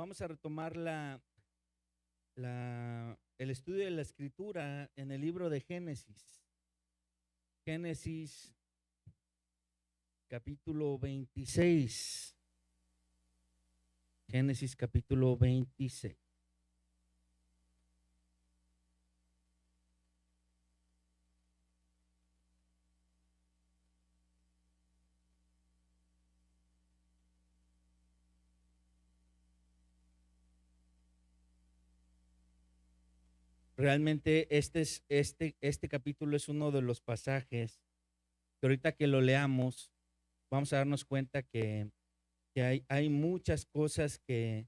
Vamos a retomar el estudio de la escritura en el libro de Génesis. Génesis capítulo 26. Génesis capítulo 26. Realmente este capítulo es uno de los pasajes que ahorita que lo leamos vamos a darnos cuenta que hay muchas cosas que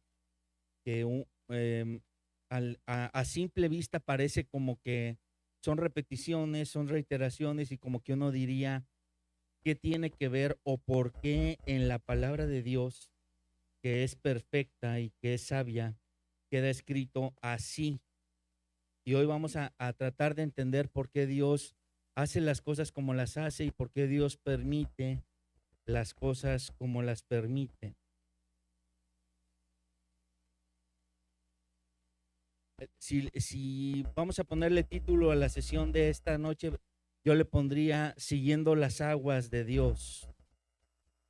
a simple vista parece como que son repeticiones, son reiteraciones y como que uno diría qué tiene que ver o por qué en la palabra de Dios, que es perfecta y que es sabia, queda escrito así. Y hoy vamos a tratar de entender por qué Dios hace las cosas como las hace y por qué Dios permite las cosas como las permite. Si vamos a ponerle título a la sesión de esta noche, yo le pondría Siguiendo las aguas de Dios.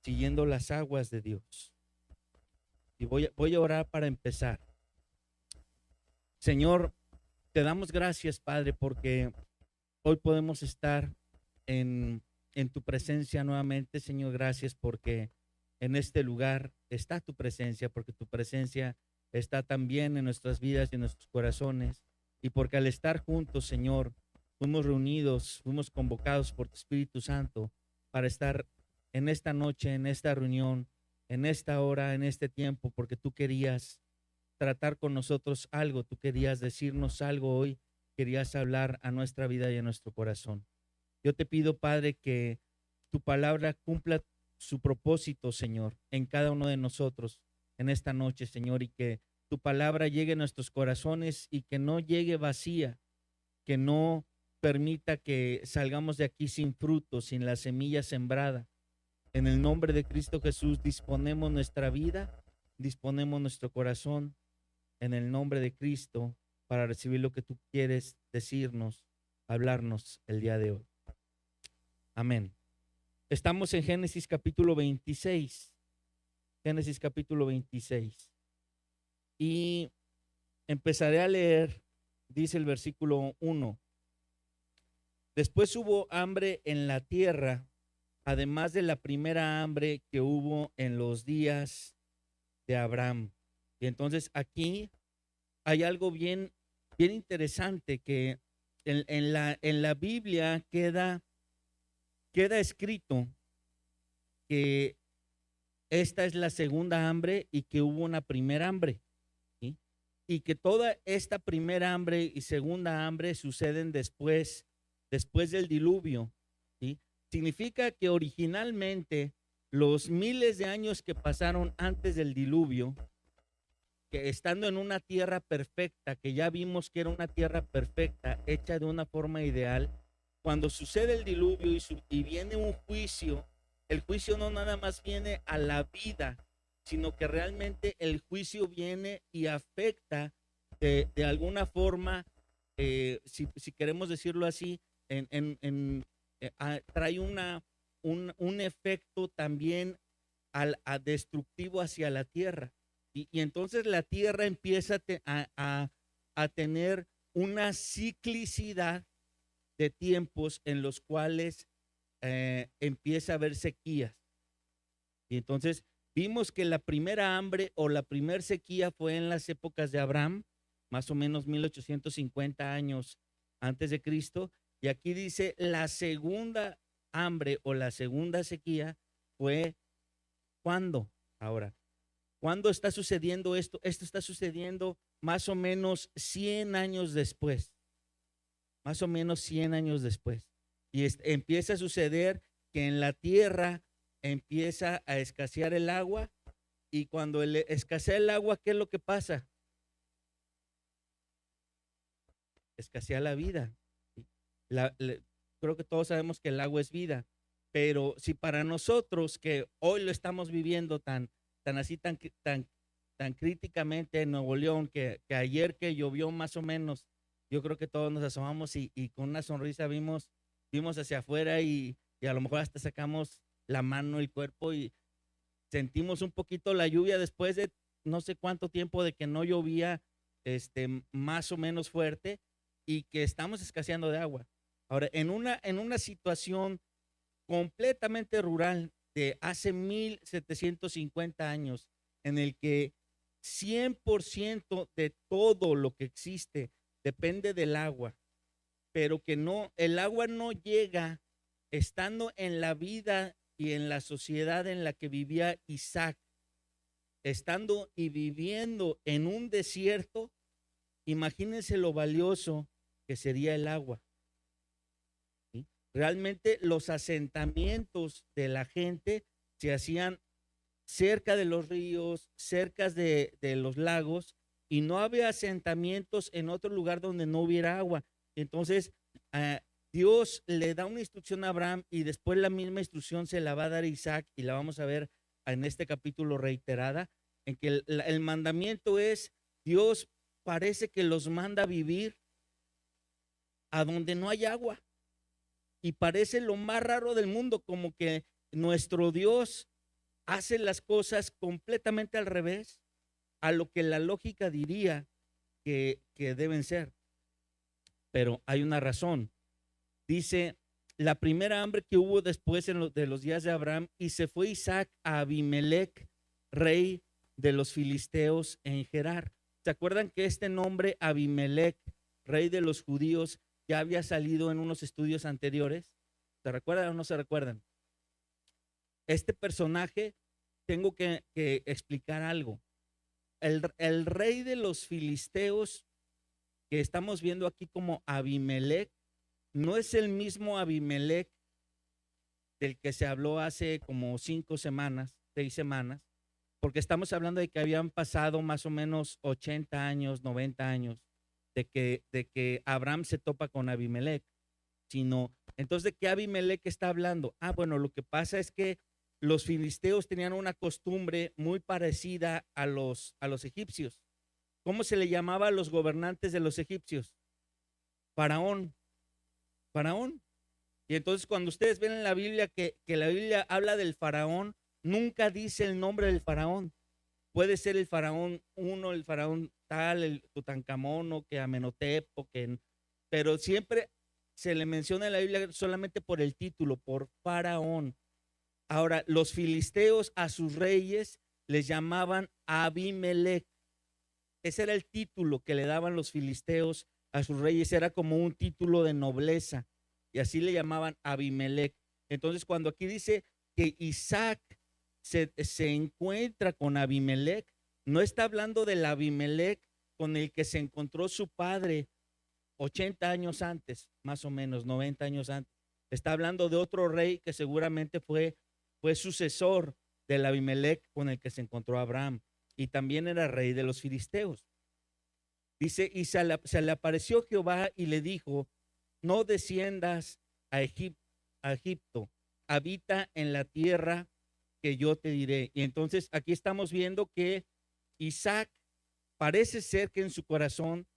Siguiendo las aguas de Dios. Y voy a orar para empezar. Señor, te damos gracias, Padre, porque hoy podemos estar en tu presencia nuevamente, Señor. Gracias porque en este lugar está tu presencia, porque tu presencia está también en nuestras vidas y en nuestros corazones. Y porque al estar juntos, Señor, fuimos reunidos, fuimos convocados por tu Espíritu Santo para estar en esta noche, en esta reunión, en esta hora, en este tiempo, porque tú querías tratar con nosotros algo, tú querías decirnos algo hoy, querías hablar a nuestra vida y a nuestro corazón. Yo te pido, Padre, que tu palabra cumpla su propósito, Señor, en cada uno de nosotros en esta noche, Señor, y que tu palabra llegue a nuestros corazones y que no llegue vacía, que no permita que salgamos de aquí sin fruto, sin la semilla sembrada. En el nombre de Cristo Jesús disponemos nuestra vida, disponemos nuestro corazón en el nombre de Cristo para recibir lo que tú quieres decirnos, hablarnos el día de hoy. Amén. Estamos en Génesis capítulo 26. Génesis capítulo 26. Y empezaré a leer, dice el versículo 1. Después hubo hambre en la tierra, además de la primera hambre que hubo en los días de Abraham. Y entonces aquí hay algo bien interesante que en la Biblia queda escrito que esta es la segunda hambre y que hubo una primera hambre, ¿sí? Y que toda esta primera hambre y segunda hambre suceden después del diluvio, ¿sí? Significa que originalmente los miles de años que pasaron antes del diluvio, que estando en una tierra perfecta, que ya vimos que era una tierra perfecta, hecha de una forma ideal, cuando sucede el diluvio y viene un juicio, el juicio no nada más viene a la vida, sino que realmente el juicio viene y afecta de alguna forma, si queremos decirlo así, trae un efecto también a destructivo hacia la tierra. Y entonces la tierra empieza a tener una ciclicidad de tiempos en los cuales empieza a haber sequías. Y entonces vimos que la primera hambre o la primera sequía fue en las épocas de Abraham, más o menos 1850 años antes de Cristo. Y aquí dice la segunda hambre o la segunda sequía fue ¿cuándo? Ahora, ¿cuándo está sucediendo esto? Esto está sucediendo más o menos 100 años después. Más o menos 100 años después. Y empieza a suceder que en la tierra empieza a escasear el agua. Y cuando escasea el agua, ¿qué es lo que pasa? Escasea la vida. Creo que todos sabemos que el agua es vida. Pero si para nosotros que hoy lo estamos viviendo tan así, tan tan críticamente en Nuevo León que ayer que llovió más o menos, yo creo que todos nos asomamos y con una sonrisa vimos hacia afuera y a lo mejor hasta sacamos la mano, el cuerpo y sentimos un poquito la lluvia después de no sé cuánto tiempo de que no llovía más o menos fuerte y que estamos escaseando de agua. Ahora, en una situación completamente rural de hace 1750 años, en el que 100% de todo lo que existe depende del agua, pero que no, el agua no llega estando en la vida y en la sociedad en la que vivía Isaac, estando y viviendo en un desierto. Imagínense lo valioso que sería el agua. ¿Sí? Realmente los asentamientos de la gente se hacían cerca de los ríos, cerca de los lagos, y no había asentamientos en otro lugar donde no hubiera agua. Entonces, uh, Dios le da una instrucción a Abraham y después la misma instrucción se la va a dar a Isaac y la vamos a ver en este capítulo reiterada, en que el mandamiento es, Dios parece que los manda a vivir a donde no hay agua y parece lo más raro del mundo, como que nuestro Dios hace las cosas completamente al revés a lo que la lógica diría que deben ser. Pero hay una razón. Dice, la primera hambre que hubo después de los días de Abraham, y se fue Isaac a Abimelech, rey de los filisteos en Gerar. ¿Se acuerdan que este nombre Abimelech, rey de los judíos, ya había salido en unos estudios anteriores? ¿Se recuerdan o no se recuerdan? Este personaje, tengo que explicar algo. El rey de los filisteos que estamos viendo aquí como Abimelech, no es el mismo Abimelech del que se habló hace como 5 semanas, 6 semanas, porque estamos hablando de que habían pasado más o menos 80 años, 90 años, de que Abraham se topa con Abimelech, sino, entonces, ¿de qué Abimelech está hablando? Bueno, lo que pasa es que los filisteos tenían una costumbre muy parecida a los egipcios. ¿Cómo se le llamaba a los gobernantes de los egipcios? Faraón, Faraón. Y entonces cuando ustedes ven en la Biblia que la Biblia habla del faraón, nunca dice el nombre del faraón. Puede ser el faraón uno, el faraón tal, el Tutankamón o que Amenhotep, pero siempre se le menciona en la Biblia solamente por el título, por faraón. Ahora, los filisteos a sus reyes les llamaban Abimelech. Ese era el título que le daban los filisteos a sus reyes, era como un título de nobleza, y así le llamaban Abimelech. Entonces, cuando aquí dice que Isaac se encuentra con Abimelech, no está hablando del Abimelech con el que se encontró su padre 80 años antes, más o menos 90 años antes. Está hablando de otro rey que seguramente fue sucesor del Abimelech con el que se encontró Abraham, y también era rey de los filisteos. Dice, y se le apareció Jehová y le dijo, no desciendas a Egipto, habita en la tierra que yo te diré. Y entonces aquí estamos viendo que Isaac parece ser que en su corazón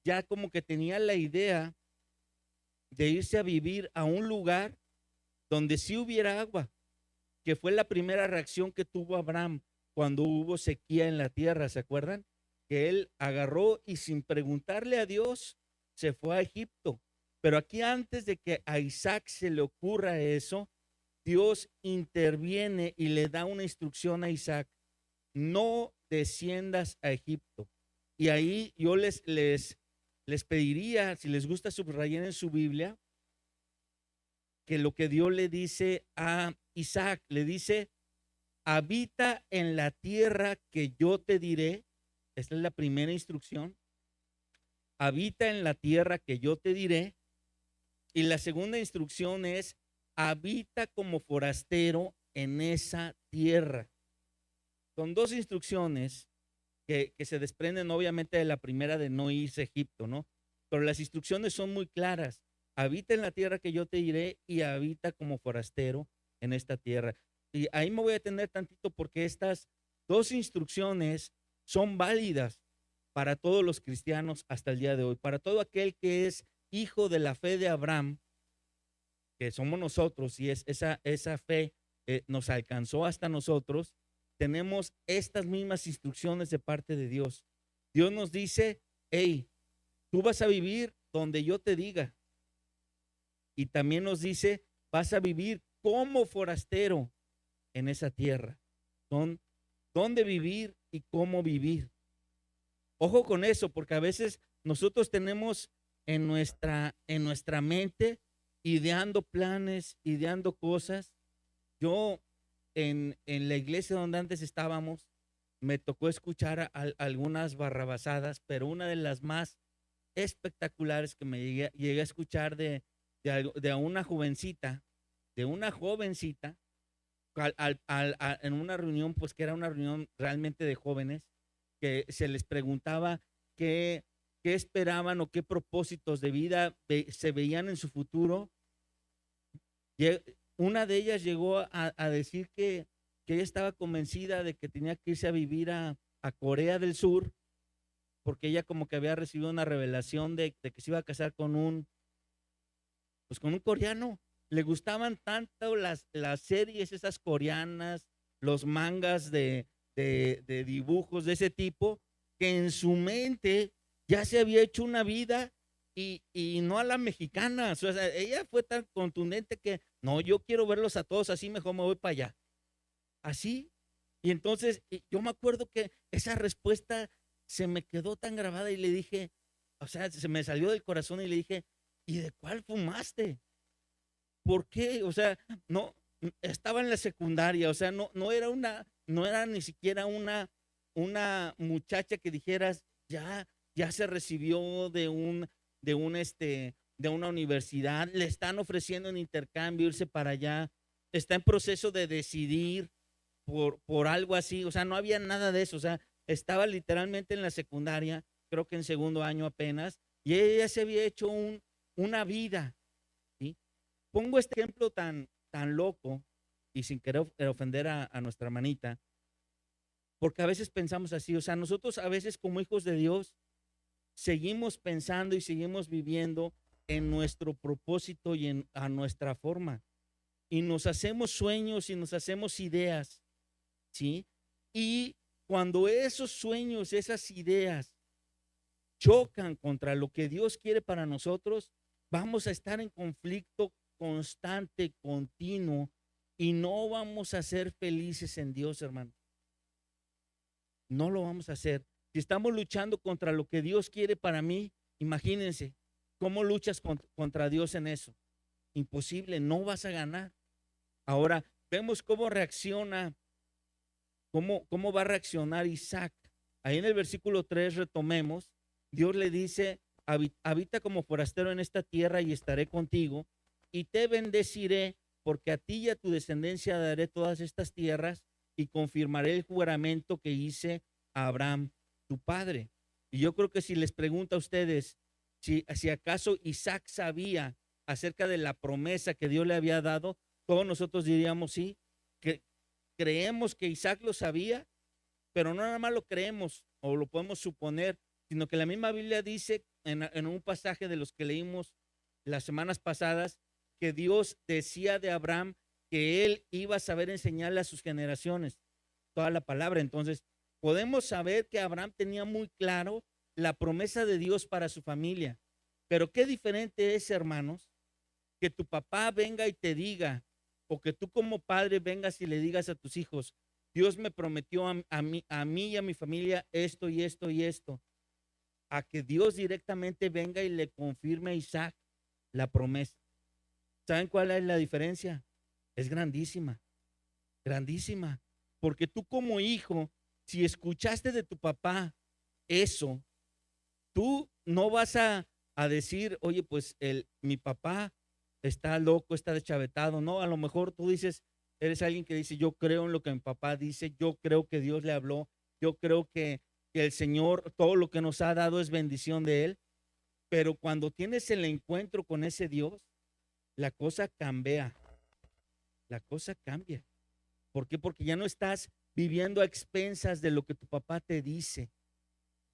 ya como que tenía la idea de irse a vivir a un lugar donde sí hubiera agua, que fue la primera reacción que tuvo Abraham cuando hubo sequía en la tierra, ¿se acuerdan? Que él agarró y sin preguntarle a Dios se fue a Egipto. Pero aquí, antes de que a Isaac se le ocurra eso, Dios interviene y le da una instrucción a Isaac: no desciendas a Egipto. Y ahí yo les pediría, si les gusta subrayar en su Biblia, que lo que Dios le dice a Isaac, le dice, habita en la tierra que yo te diré. Esta es la primera instrucción. Habita en la tierra que yo te diré. Y la segunda instrucción es, habita como forastero en esa tierra. Son dos instrucciones que se desprenden obviamente de la primera, de no irse a Egipto, ¿no? Pero las instrucciones son muy claras. Habita en la tierra que yo te diré y habita como forastero en esta tierra. Y ahí me voy a detener tantito porque estas dos instrucciones son válidas para todos los cristianos hasta el día de hoy, para todo aquel que es hijo de la fe de Abraham, que somos nosotros, y esa fe nos alcanzó hasta nosotros. Tenemos estas mismas instrucciones de parte de Dios. Dios nos dice: hey, tú vas a vivir donde yo te diga. Y también nos dice: vas a vivir como forastero en esa tierra. Son dónde vivir y cómo vivir. Ojo con eso, porque a veces nosotros tenemos en nuestra mente ideando planes, ideando cosas. Yo en la iglesia donde antes estábamos, me tocó escuchar algunas barrabasadas, pero una de las más espectaculares que me llegué a escuchar de una jovencita, en una reunión, pues que era una reunión realmente de jóvenes, que se les preguntaba qué esperaban o qué propósitos de vida se veían en su futuro. Una de ellas llegó a decir que ella estaba convencida de que tenía que irse a vivir a Corea del Sur, porque ella como que había recibido una revelación de que se iba a casar pues con un coreano. Le gustaban tanto las series esas coreanas, los mangas de dibujos de ese tipo, que en su mente ya se había hecho una vida y no a la mexicana. O sea, ella fue tan contundente que no, yo quiero verlos a todos así, mejor me voy para allá. Así. Y entonces yo me acuerdo que esa respuesta se me quedó tan grabada y le dije, o sea, se me salió del corazón y le dije: ¿y de cuál fumaste? ¿Por qué? O sea, no, estaba en la secundaria, o sea, no era ni siquiera una muchacha que dijeras, ya se recibió de una universidad, le están ofreciendo en intercambio irse para allá, está en proceso de decidir por algo así. O sea, no había nada de eso. O sea, estaba literalmente en la secundaria, creo que en segundo año apenas, y ella ya se había hecho una vida, ¿sí? Pongo este ejemplo tan loco y sin querer ofender a nuestra hermanita, porque a veces pensamos así. O sea, nosotros a veces como hijos de Dios seguimos pensando y seguimos viviendo en nuestro propósito y a nuestra forma. Y nos hacemos sueños y nos hacemos ideas, ¿sí? Y cuando esos sueños, esas ideas chocan contra lo que Dios quiere para nosotros, vamos a estar en conflicto constante, continuo, y no vamos a ser felices en Dios, hermano. No lo vamos a hacer. Si estamos luchando contra lo que Dios quiere para mí, imagínense, ¿cómo luchas contra Dios en eso? Imposible, no vas a ganar. Ahora, vemos cómo va a reaccionar Isaac. Ahí en el versículo 3 retomemos, Dios le dice: habita como forastero en esta tierra y estaré contigo y te bendeciré, porque a ti y a tu descendencia daré todas estas tierras y confirmaré el juramento que hice a Abraham, tu padre. Y yo creo que si les pregunta a ustedes si acaso Isaac sabía acerca de la promesa que Dios le había dado, todos nosotros diríamos sí, que creemos que Isaac lo sabía, pero no nada más lo creemos o lo podemos suponer, sino que la misma Biblia dice en un pasaje de los que leímos las semanas pasadas, que Dios decía de Abraham que él iba a saber enseñarle a sus generaciones toda la palabra. Entonces, podemos saber que Abraham tenía muy claro la promesa de Dios para su familia. Pero qué diferente es, hermanos, que tu papá venga y te diga, o que tú como padre vengas y le digas a tus hijos: Dios me prometió a mí y a mi familia esto y esto y esto, a que Dios directamente venga y le confirme a Isaac la promesa. ¿Saben cuál es la diferencia? Es grandísima, grandísima. Porque tú como hijo, si escuchaste de tu papá eso, tú no vas a decir: oye, pues mi papá está loco, está deschavetado. No, a lo mejor tú dices, eres alguien que dice: yo creo en lo que mi papá dice, yo creo que Dios le habló, yo creo que el Señor, todo lo que nos ha dado es bendición de Él. Pero cuando tienes el encuentro con ese Dios, la cosa cambia, la cosa cambia. ¿Por qué? Porque ya no estás viviendo a expensas de lo que tu papá te dice.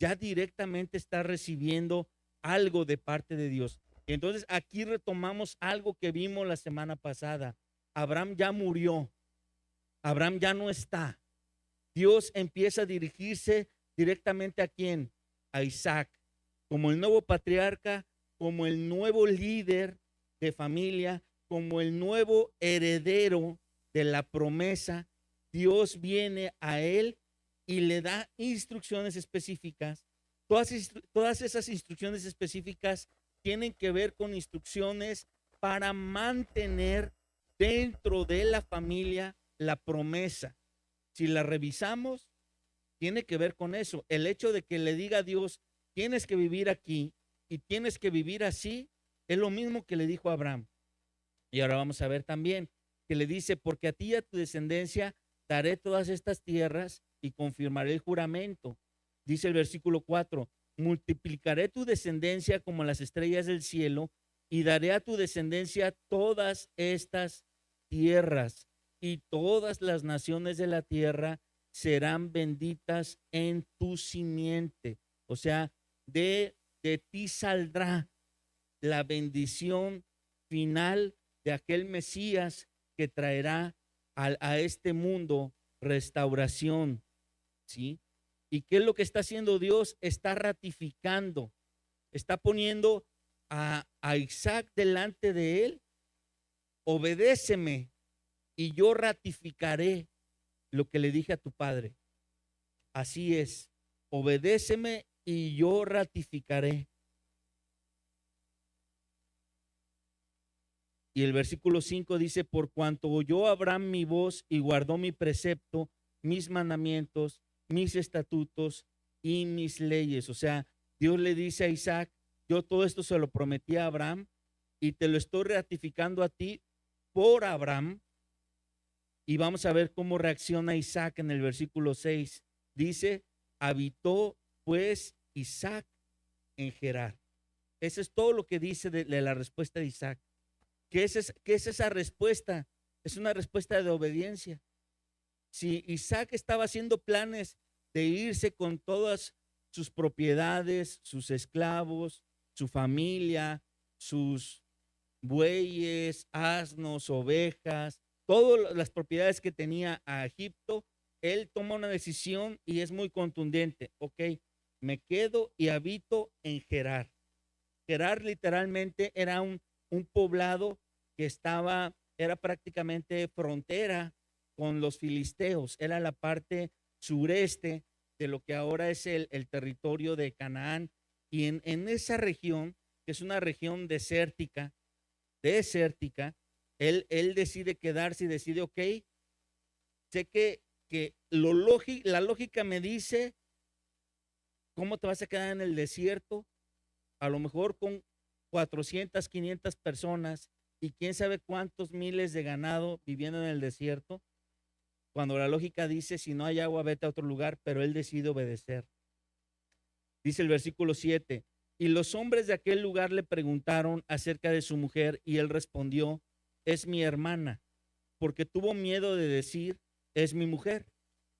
Ya directamente estás recibiendo algo de parte de Dios. Y entonces aquí retomamos algo que vimos la semana pasada. Abraham ya murió. Abraham ya no está. Dios empieza a dirigirse directamente a quién, a Isaac, como el nuevo patriarca, como el nuevo líder de familia, como el nuevo heredero de la promesa. Dios viene a él y le da instrucciones específicas. Todas esas instrucciones específicas tienen que ver con instrucciones para mantener dentro de la familia la promesa. Si la revisamos, tiene que ver con eso. El hecho de que le diga a Dios, tienes que vivir aquí y tienes que vivir así, es lo mismo que le dijo a Abraham. Y ahora vamos a ver también que le dice, porque a ti y a tu descendencia daré todas estas tierras y confirmaré el juramento. Dice el versículo 4, multiplicaré tu descendencia como las estrellas del cielo y daré a tu descendencia todas estas tierras y todas las naciones de la tierra serán benditas en tu simiente. O sea, de ti saldrá la bendición final de aquel Mesías que traerá a este mundo restauración, ¿sí? ¿Y qué es lo que está haciendo Dios? Está ratificando, está poniendo a Isaac delante de él. Obedéceme y yo ratificaré lo que le dije a tu padre. Así es, obedéceme y yo ratificaré. Y el versículo 5 dice, por cuanto oyó Abraham mi voz y guardó mi precepto, mis mandamientos, mis estatutos y mis leyes. O sea, Dios le dice a Isaac, yo todo esto se lo prometí a Abraham y te lo estoy ratificando a ti por Abraham. Y vamos a ver cómo reacciona Isaac en el versículo 6. Dice, habitó pues Isaac en Gerar. Eso es todo lo que dice de la respuesta de Isaac. ¿Qué es esa respuesta? Es una respuesta de obediencia. Si Isaac estaba haciendo planes de irse con todas sus propiedades, sus esclavos, su familia, sus bueyes, asnos, ovejas, todas las propiedades que tenía a Egipto, él toma una decisión y es muy contundente. Ok, me quedo y habito en Gerar. Gerar literalmente era un poblado que era prácticamente frontera con los filisteos, era la parte sureste de lo que ahora es el territorio de Canaán. Y en esa región, que es una región desértica, él decide quedarse y decide, ok, sé que la lógica me dice, ¿cómo te vas a quedar en el desierto? A lo mejor con 400, 500 personas y quién sabe cuántos miles de ganado viviendo en el desierto, cuando la lógica dice, si no hay agua, vete a otro lugar, pero él decide obedecer. Dice el versículo 7, y los hombres de aquel lugar le preguntaron acerca de su mujer y él respondió, es mi hermana, porque tuvo miedo de decir, es mi mujer,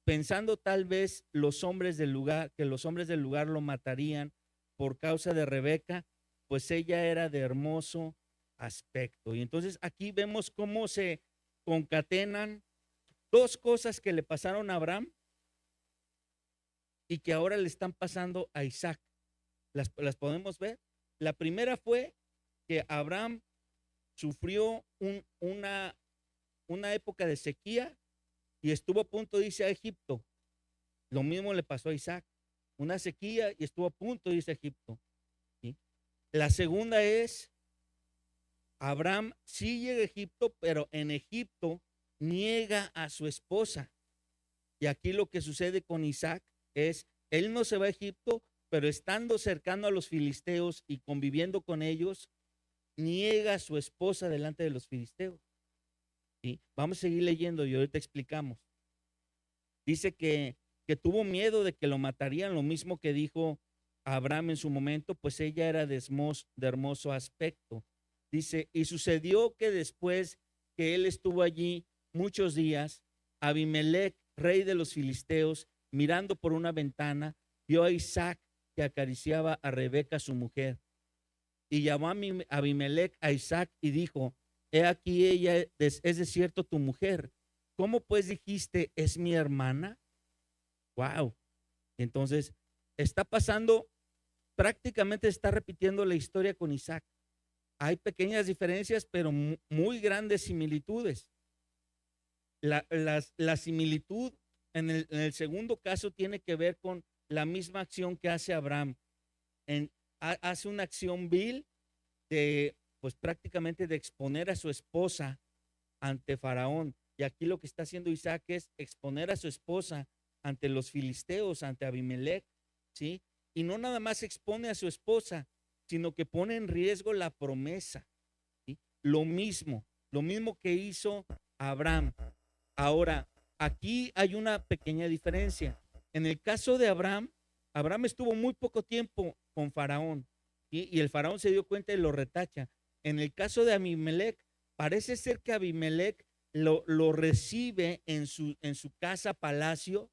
pensando tal vez los hombres del lugar, que los hombres del lugar lo matarían por causa de Rebeca, pues ella era de hermoso aspecto. Y entonces aquí vemos cómo se concatenan dos cosas que le pasaron a Abraham y que ahora le están pasando a Isaac. Las podemos ver. La primera fue que Abraham sufrió una época de sequía y estuvo a punto de irse a Egipto. Lo mismo le pasó a Isaac. Una sequía y estuvo a punto de irse a Egipto. ¿Sí? La segunda es, Abraham sí llega a Egipto, pero en Egipto niega a su esposa. Y aquí lo que sucede con Isaac es, él no se va a Egipto, pero estando cercano a los filisteos y conviviendo con ellos, niega a su esposa delante de los filisteos. ¿Sí? Vamos a seguir leyendo y ahorita explicamos. Dice que tuvo miedo de que lo matarían, lo mismo que dijo Abraham en su momento, pues ella era de hermoso aspecto. Dice, y sucedió que después que él estuvo allí muchos días, Abimelec, rey de los filisteos, mirando por una ventana, vio a Isaac que acariciaba a Rebeca, su mujer. Y llamó a Abimelec a Isaac y dijo: he aquí ella es de cierto tu mujer. ¿Cómo pues dijiste, es mi hermana? Wow. Entonces, está pasando, prácticamente está repitiendo la historia con Isaac. Hay pequeñas diferencias, pero muy grandes similitudes. La similitud en el segundo caso tiene que ver con la misma acción que hace Abraham. Hace una acción vil de, pues prácticamente de exponer a su esposa ante Faraón. Y aquí lo que está haciendo Isaac es exponer a su esposa ante los filisteos, ante Abimelec, ¿sí? Y no nada más expone a su esposa, sino que pone en riesgo la promesa, ¿sí? Lo mismo que hizo Abraham. Ahora, aquí hay una pequeña diferencia. En el caso de Abraham, Abraham estuvo muy poco tiempo con Faraón, ¿sí? Y el Faraón se dio cuenta y lo retacha. En el caso de Abimelec, parece ser que Abimelec lo recibe en su casa palacio,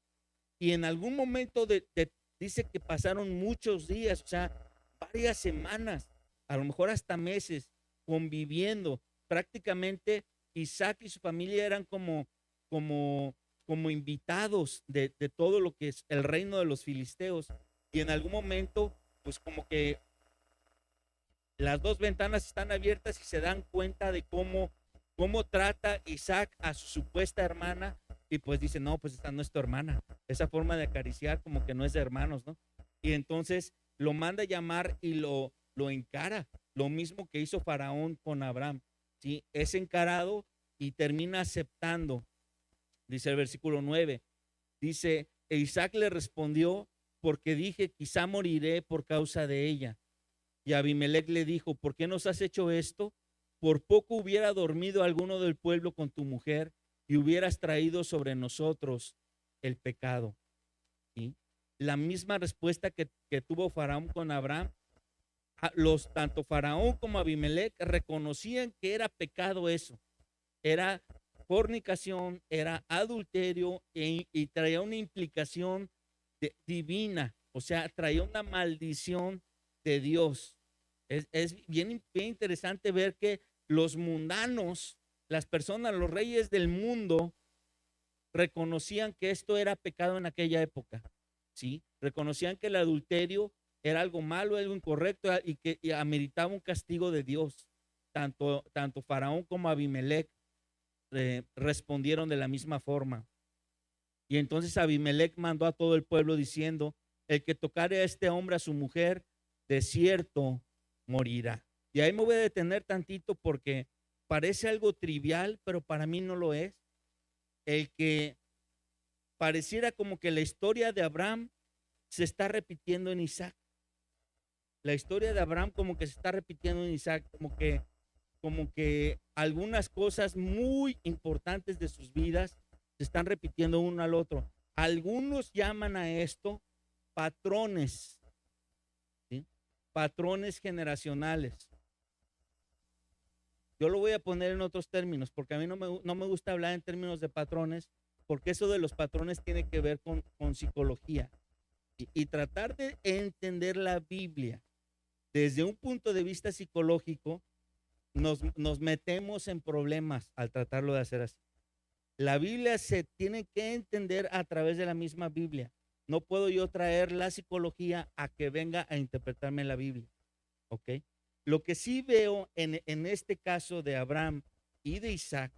y en algún momento dice que pasaron muchos días, o sea, varias semanas, a lo mejor hasta meses, conviviendo. Prácticamente Isaac y su familia eran como, como invitados de todo lo que es el reino de los filisteos. Y en algún momento, pues como que las dos ventanas están abiertas y se dan cuenta de cómo trata Isaac a su supuesta hermana, y pues dice: no, pues esta no es tu hermana. Esa forma de acariciar como que no es de hermanos, ¿no? Y entonces lo manda a llamar y lo encara, lo mismo que hizo Faraón con Abraham, ¿sí? Es encarado y termina aceptando. Dice el versículo 9, dice: e Isaac le respondió: porque dije, quizá moriré por causa de ella. Y Abimelec le dijo: ¿por qué nos has hecho esto? Por poco hubiera dormido alguno del pueblo con tu mujer y hubieras traído sobre nosotros el pecado. ¿Sí? La misma respuesta que tuvo Faraón con Abraham. Tanto Faraón como Abimelec reconocían que era pecado eso. Era fornicación, era adulterio, y traía una implicación divina, o sea, traía una maldición de Dios. Es bien interesante ver que los mundanos, las personas, los reyes del mundo, reconocían que esto era pecado en aquella época, ¿sí? Reconocían que el adulterio era algo malo, algo incorrecto, y que ameritaba un castigo de Dios. Tanto Faraón como Abimelec respondieron de la misma forma. Y entonces Abimelec mandó a todo el pueblo diciendo: el que tocare a este hombre, a su mujer, de cierto morirá. Y ahí me voy a detener tantito porque parece algo trivial, pero para mí no lo es. El que pareciera como que la historia de Abraham se está repitiendo en Isaac. La historia de Abraham como que se está repitiendo en Isaac, como que algunas cosas muy importantes de sus vidas se están repitiendo uno al otro. Algunos llaman a esto patrones, ¿sí? Patrones generacionales. Yo lo voy a poner en otros términos, porque a mí no me gusta hablar en términos de patrones, porque eso de los patrones tiene que ver con psicología. Y tratar de entender la Biblia desde un punto de vista psicológico, nos metemos en problemas al tratarlo de hacer así. La Biblia se tiene que entender a través de la misma Biblia. No puedo yo traer la psicología a que venga a interpretarme la Biblia, ¿ok? Lo que sí veo en este caso de Abraham y de Isaac,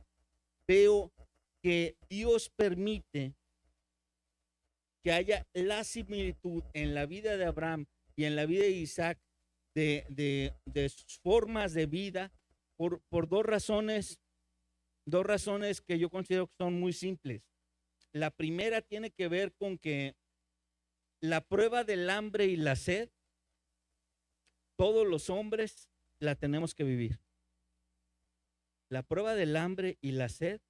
veo que Dios permite que haya la similitud en la vida de Abraham y en la vida de Isaac, de sus formas de vida, por dos razones que yo considero que son muy simples. La primera tiene que ver con que la prueba del hambre y la sed, todos los hombres la tenemos que vivir. La prueba del hambre y la sed,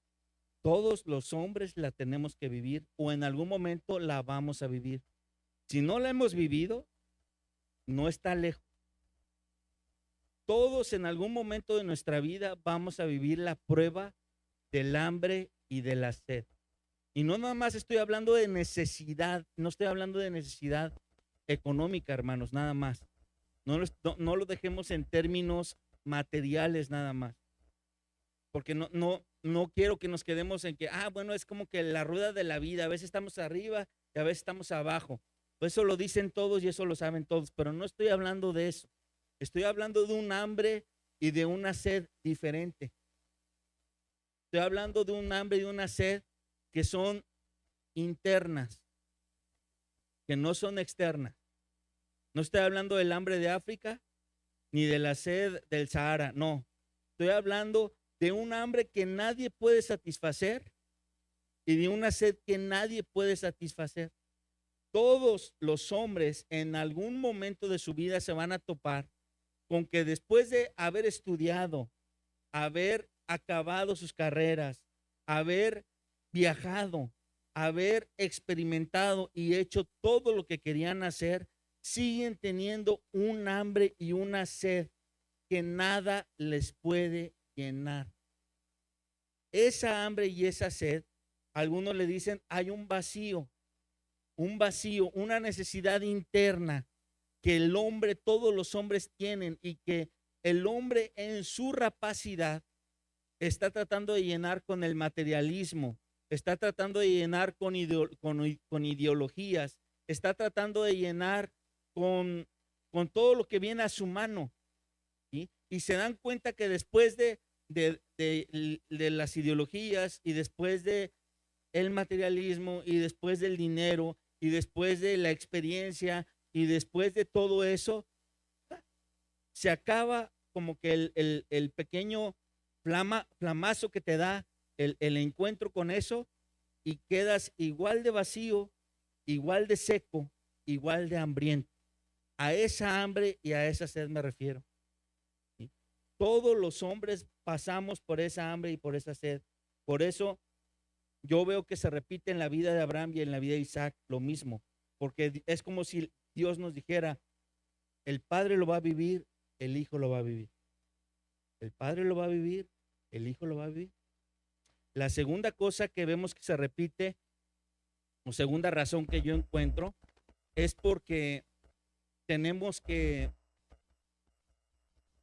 todos los hombres la tenemos que vivir, o en algún momento la vamos a vivir. Si no la hemos vivido, no está lejos. Todos en algún momento de nuestra vida vamos a vivir la prueba del hambre y de la sed. Y no nada más estoy hablando de necesidad, no estoy hablando de necesidad económica, hermanos, nada más. No lo dejemos en términos materiales nada más, porque no quiero que nos quedemos en que, bueno, es como que la rueda de la vida, a veces estamos arriba y a veces estamos abajo. Pues eso lo dicen todos y eso lo saben todos, pero no estoy hablando de eso. Estoy hablando de un hambre y de una sed diferente. Estoy hablando de un hambre y de una sed que son internas, que no son externas. No estoy hablando del hambre de África ni de la sed del Sahara, no. Estoy hablando de un hambre que nadie puede satisfacer y de una sed que nadie puede satisfacer. Todos los hombres en algún momento de su vida se van a topar con que después de haber estudiado, haber acabado sus carreras, haber viajado, haber experimentado y hecho todo lo que querían hacer, siguen teniendo un hambre y una sed que nada les puede llenar. Esa hambre y esa sed, algunos le dicen, hay un vacío, una necesidad interna que el hombre, todos los hombres tienen y que el hombre en su rapacidad está tratando de llenar con el materialismo, está tratando de llenar con ideologías, está tratando de llenar con todo lo que viene a su mano. ¿Sí? Y se dan cuenta que después de las ideologías y después de el materialismo y después del dinero y después de la experiencia y después de todo eso, se acaba como que el pequeño flamazo que te da el encuentro con eso y quedas igual de vacío, igual de seco, igual de hambriento. A esa hambre y a esa sed me refiero. ¿Sí? Todos los hombres pasamos por esa hambre y por esa sed. Por eso yo veo que se repite en la vida de Abraham y en la vida de Isaac lo mismo, porque es como si Dios nos dijera, el Padre lo va a vivir, el Hijo lo va a vivir. El Padre lo va a vivir, el Hijo lo va a vivir. La segunda cosa que vemos que se repite, o segunda razón que yo encuentro, es porque tenemos que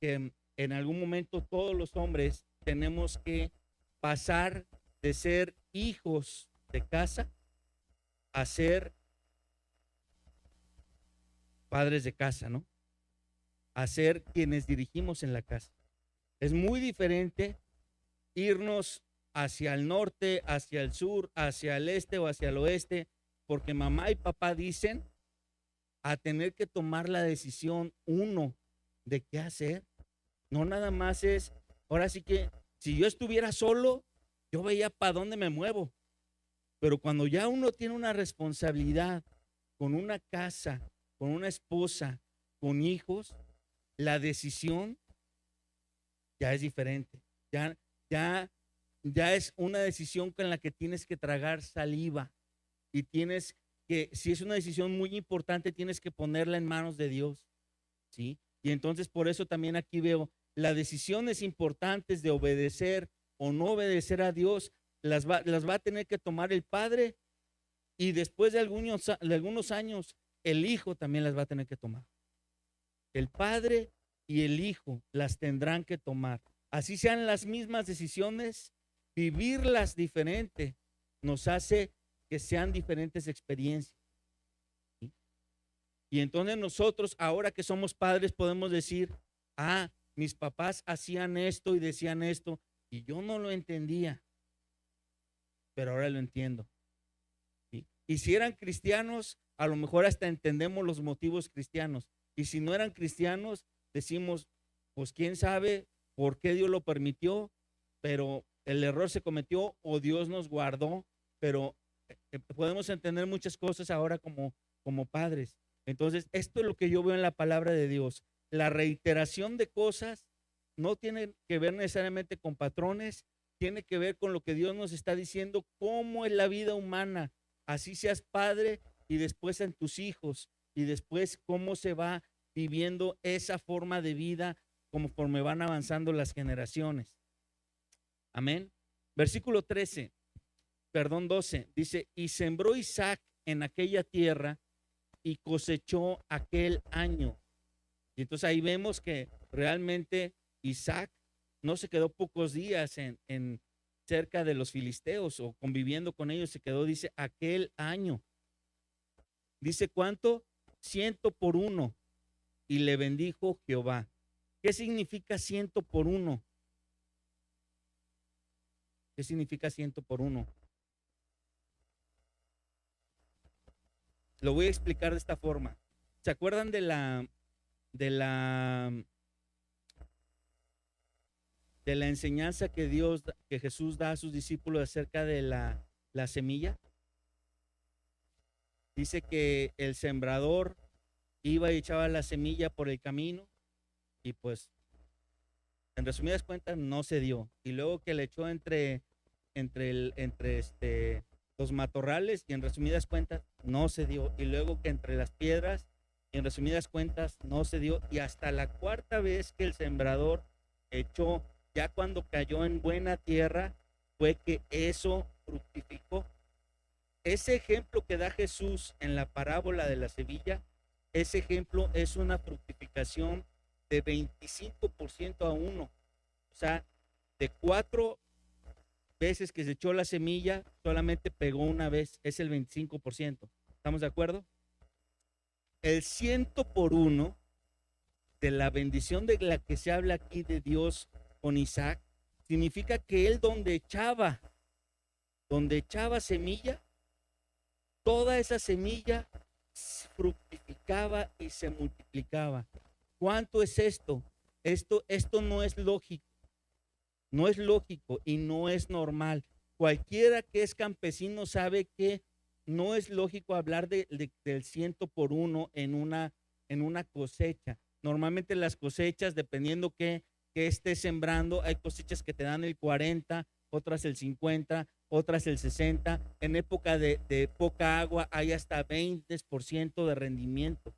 en algún momento todos los hombres tenemos que pasar de ser hijos de casa a ser padres de casa, ¿no? A ser quienes dirigimos en la casa. Es muy diferente irnos hacia el norte, hacia el sur, hacia el este o hacia el oeste, porque mamá y papá dicen, a tener que tomar la decisión uno de qué hacer. No nada más es, ahora sí que si yo estuviera solo, yo veía para dónde me muevo. Pero cuando ya uno tiene una responsabilidad con una casa, con una esposa, con hijos, la decisión ya es diferente. Ya es una decisión con la que tienes que tragar saliva y tienes que, si es una decisión muy importante, tienes que ponerla en manos de Dios, ¿sí? Y entonces por eso también aquí veo las decisiones importantes de obedecer o no obedecer a Dios, las va a tener que tomar el Padre y después de algunos años el Hijo también las va a tener que tomar. El Padre y el Hijo las tendrán que tomar. Así sean las mismas decisiones, vivirlas diferente nos hace que sean diferentes experiencias. ¿Sí? Y entonces nosotros, ahora que somos padres, podemos decir, mis papás hacían esto y decían esto, y yo no lo entendía, pero ahora lo entiendo. ¿Sí? Y si eran cristianos, a lo mejor hasta entendemos los motivos cristianos. Y si no eran cristianos, decimos, pues quién sabe por qué Dios lo permitió, pero el error se cometió o Dios nos guardó, pero podemos entender muchas cosas ahora como padres. Entonces, esto es lo que yo veo en la palabra de Dios. La reiteración de cosas no tiene que ver necesariamente con patrones, tiene que ver con lo que Dios nos está diciendo, cómo es la vida humana. Así seas padre y después en tus hijos y después cómo se va viviendo esa forma de vida conforme van avanzando las generaciones. Amén. Versículo 13. perdón, 12, dice, y sembró Isaac en aquella tierra y cosechó aquel año. Y entonces ahí vemos que realmente Isaac no se quedó pocos días en cerca de los filisteos o conviviendo con ellos, se quedó, dice, aquel año. Dice, ¿cuánto? 100 por 1. Y le bendijo Jehová. ¿Qué significa 100 por 1? ¿Qué significa 100 por 1? Lo voy a explicar de esta forma. ¿Se acuerdan de la enseñanza que Jesús da a sus discípulos acerca de la semilla? Dice que el sembrador iba y echaba la semilla por el camino y pues en resumidas cuentas no se dio. Y luego que le echó entre los matorrales y en resumidas cuentas no se dio. Y luego que entre las piedras y en resumidas cuentas no se dio. Y hasta la cuarta vez que el sembrador echó, ya cuando cayó en buena tierra, fue que eso fructificó. Ese ejemplo que da Jesús en la parábola de la semilla, ese ejemplo es una fructificación de 25% a 1. O sea, de 4 veces que se echó la semilla, solamente pegó una vez, es el 25%. ¿Estamos de acuerdo? El 100 por 1 de la bendición de la que se habla aquí de Dios con Isaac, significa que él donde echaba semilla, toda esa semilla fructificaba y se multiplicaba. ¿Cuánto es esto? Esto no es lógico. No es lógico y no es normal. Cualquiera que es campesino sabe que no es lógico hablar del 100 por 1 en una cosecha. Normalmente las cosechas, dependiendo que estés sembrando, hay cosechas que te dan el 40, otras el 50, otras el 60. En época de poca agua hay hasta 20% de rendimiento,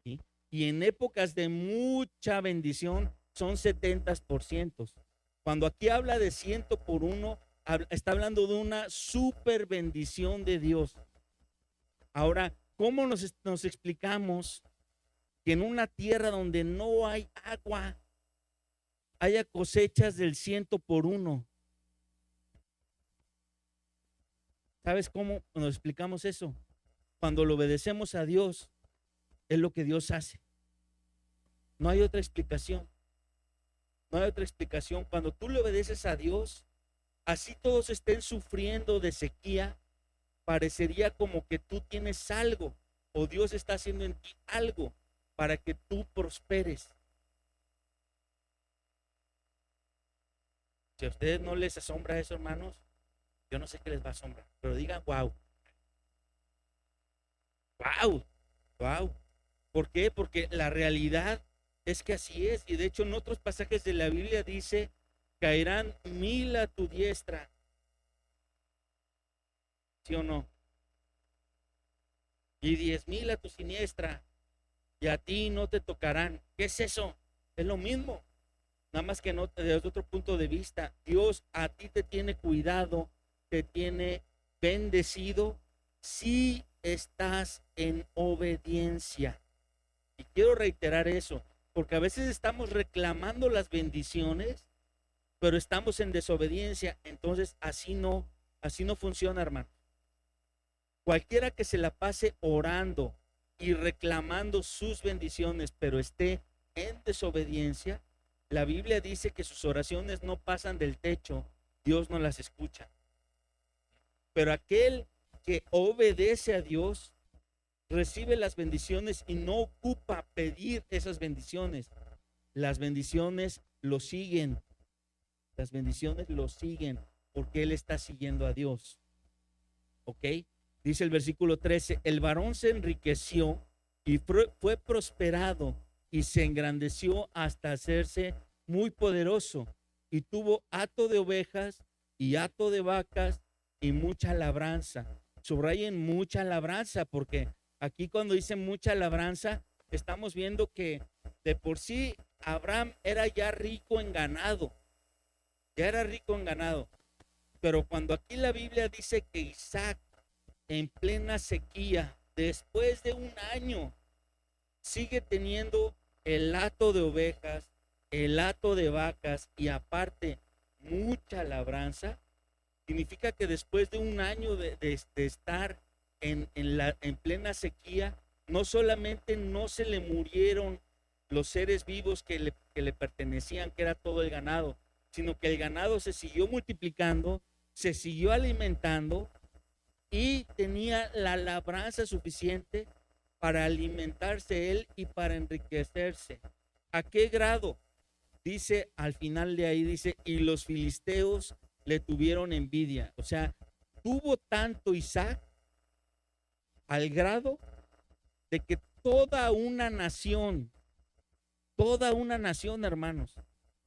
¿sí? Y en épocas de mucha bendición son 70%. Cuando aquí habla de 100 por 1, está hablando de una super bendición de Dios. Ahora, ¿cómo nos explicamos que en una tierra donde no hay agua haya cosechas del 100 por 1? ¿Sabes cómo nos explicamos eso? Cuando lo obedecemos a Dios, es lo que Dios hace. No hay otra explicación. No hay otra explicación. Cuando tú le obedeces a Dios, así todos estén sufriendo de sequía, parecería como que tú tienes algo o Dios está haciendo en ti algo para que tú prosperes. Si a ustedes no les asombra eso, hermanos, yo no sé qué les va a asombrar, pero digan wow, wow, wow. ¿Por qué? Porque la realidad es que así es. Y de hecho en otros pasajes de la Biblia dice, caerán 1000 a tu diestra. ¿Sí o no? Y 10,000 a tu siniestra. Y a ti no te tocarán. ¿Qué es eso? Es lo mismo. Nada más que no desde otro punto de vista. Dios a ti te tiene cuidado, te tiene bendecido si estás en obediencia. Y quiero reiterar eso, porque a veces estamos reclamando las bendiciones, pero estamos en desobediencia. Entonces así no funciona, hermano. Cualquiera que se la pase orando y reclamando sus bendiciones, pero esté en desobediencia, la Biblia dice que sus oraciones no pasan del techo, Dios no las escucha. Pero aquel que obedece a Dios recibe las bendiciones y no ocupa pedir esas bendiciones. Las bendiciones lo siguen. Las bendiciones lo siguen porque él está siguiendo a Dios. ¿Ok? Dice el versículo 13, el varón se enriqueció y fue prosperado y se engrandeció hasta hacerse muy poderoso y tuvo hato de ovejas y hato de vacas y mucha labranza. Subrayen mucha labranza, porque aquí cuando dice mucha labranza, estamos viendo que de por sí Abraham era ya rico en ganado, ya era rico en ganado. Pero cuando aquí la Biblia dice que Isaac en plena sequía, después de un año, sigue teniendo el hato de ovejas, el hato de vacas y aparte mucha labranza, significa que después de un año de estar en plena sequía, no solamente no se le murieron los seres vivos que le pertenecían, que era todo el ganado, sino que el ganado se siguió multiplicando, se siguió alimentando y tenía la labranza suficiente para alimentarse él y para enriquecerse. ¿A qué grado? Dice al final de ahí, dice, y los filisteos le tuvieron envidia. O sea, tuvo tanto Isaac al grado de que toda una nación, hermanos,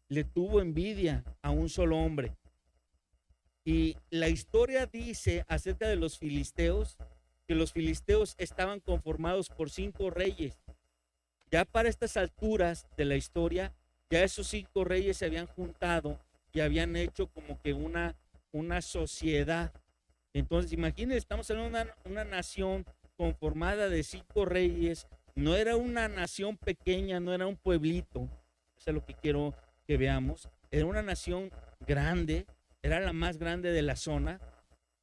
le tuvo envidia a un solo hombre. Y la historia dice acerca de los filisteos que los filisteos estaban conformados por 5 reyes. Ya para estas alturas de la historia, ya esos 5 reyes se habían juntado y habían hecho como que una sociedad. Entonces, imagínense, estamos en una nación conformada de 5 reyes. No era una nación pequeña, no era un pueblito. Eso es lo que quiero que veamos. Era una nación grande, era la más grande de la zona.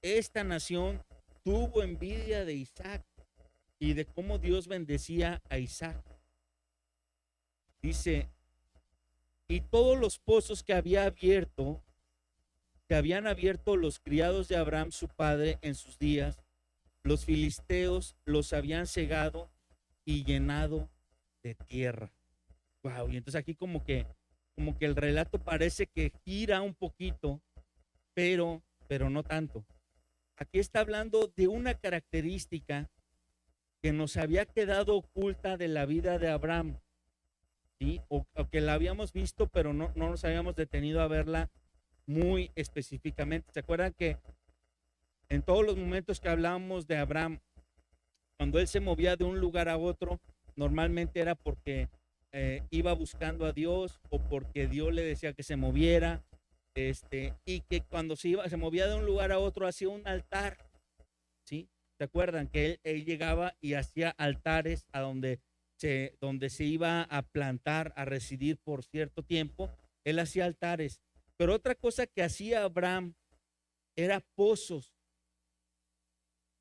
Esta nación tuvo envidia de Isaac y de cómo Dios bendecía a Isaac. Dice, y todos los pozos que habían abierto los criados de Abraham su padre en sus días, los filisteos los habían cegado y llenado de tierra. Wow, y entonces aquí como que el relato parece que gira un poquito, pero no tanto. Aquí está hablando de una característica que nos había quedado oculta de la vida de Abraham, ¿sí? O que la habíamos visto, pero no nos habíamos detenido a verla muy específicamente. ¿Se acuerdan que en todos los momentos que hablábamos de Abraham, cuando él se movía de un lugar a otro, normalmente era porque iba buscando a Dios o porque Dios le decía que se moviera, y que cuando se movía de un lugar a otro hacía un altar, ¿sí? ¿Se acuerdan que él llegaba y hacía altares a donde se iba a plantar, a residir por cierto tiempo? Él hacía altares. Pero otra cosa que hacía Abraham era pozos,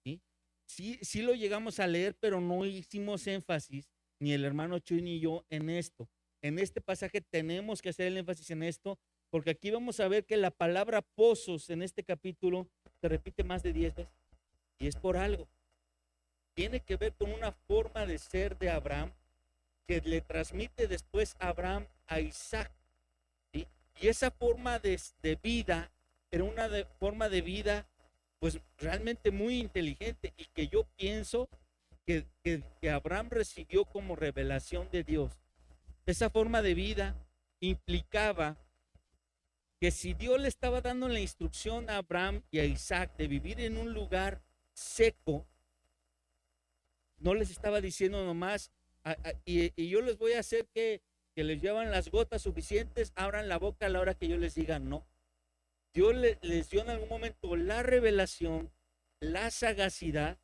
¿sí? Sí lo llegamos a leer, pero no hicimos énfasis, ni el hermano Chuy ni yo, en esto. En este pasaje tenemos que hacer el énfasis en esto, porque aquí vamos a ver que la palabra pozos en este capítulo se repite más de 10 veces. Y es por algo. Tiene que ver con una forma de ser de Abraham que le transmite después Abraham a Isaac, ¿sí? Y esa forma de vida era una forma de vida pues realmente muy inteligente y que yo pienso que Abraham recibió como revelación de Dios. Esa forma de vida implicaba que si Dios le estaba dando la instrucción a Abraham y a Isaac de vivir en un lugar seco, no les estaba diciendo nomás, y yo les voy a hacer que les llevan las gotas suficientes, abran la boca a la hora que yo les diga no. Dios les dio en algún momento la revelación, la sagacidad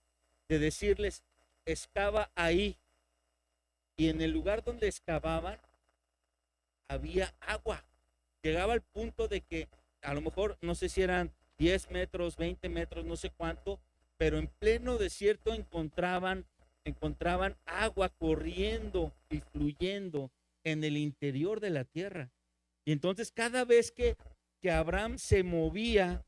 de decirles, excava ahí. Y en el lugar donde excavaban había agua. Llegaba al punto de que a lo mejor, no sé si eran 10 metros, 20 metros, no sé cuánto, pero en pleno desierto encontraban agua corriendo y fluyendo en el interior de la tierra. Y entonces cada vez que Abraham se movía,